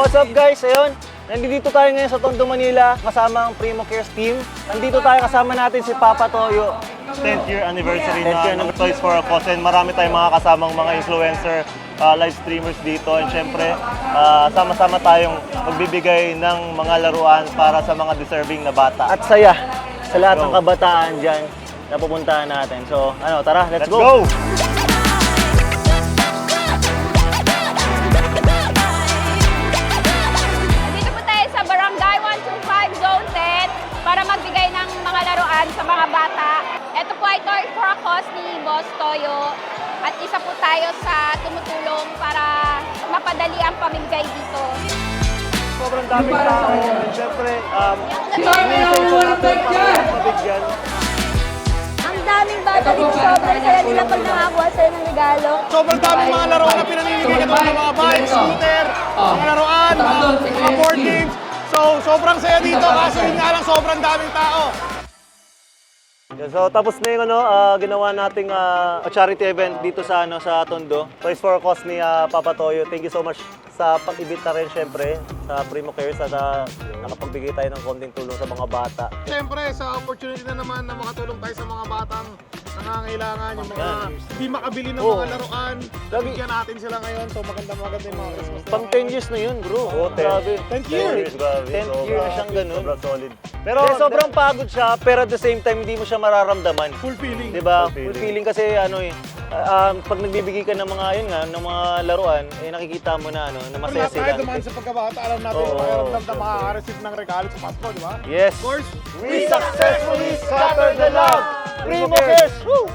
what's up guys? Ayun, nandito tayo ngayon sa Tondo, Manila kasama ang Primo Cares team. Nandito tayo kasama natin si Papa Toyo. 10th year anniversary ng Toys for a Cause, and marami tayong mga kasamang mga influencer, live streamers dito, and syempre sama-sama tayong magbibigay ng mga laruan para sa mga deserving na bata. At saya sa lahat ng Go. kabataan dyan na pupuntahan natin. So ano, tara, let's Let's go! go! Dito po tayo sa Barangay 125 Zone 10 para magbigay ng mga laruan sa mga bata. Ito po ay Toys for a Cause ni Boss Toyo. At isa po tayo sa tumutulong para mapadali ang pamimigay dito. Sobrang daming tao, and syempre, appreciate sa natin para mabigyan. Ang daming bata dito, sobrang saya nila pag nakakuha sa'yo ng regalo. Sobrang daming mga laruan na pinamimigay katulad ng mga bike, scooter, mga laruan, mga board games. So, sobrang saya dito kasi yun nga lang sobrang daming tao. So tapos na yung ginawa nating charity event dito sa sa Tondo. Toys for a Cause ni Papa Toyo. Thank you so much sa pag-ibita rin syempre sa Primo Cares at nakapagbigay tayo ng konting tulong sa mga bata. Siyempre, sa opportunity na naman na makatulong tayo sa mga batang nangangailangan, yung mga hindi makabili ng mga laruan. Bigyan natin sila ngayon. So, maganda yung mga Christmas. Pang 10 years na yun, bro. Oh, Grabe. 10th year. 10th year na siyang ganun. Sobrang solid. Pero sobrang pagod siya, pero at the same time hindi mo siya mararamdaman. Full feeling. Diba? Full Full feeling kasi pag nagbibigay ka ng mga ng mga laruan, nakikita mo na na masaya Lahat tayo sila. dumaan sa pagkabata, alam natin yung pakiramdam na makaka-receive ng regalo sa Pasko, di ba? Yes. Of course, We successfully scattered the love. Primo Cares. Woo!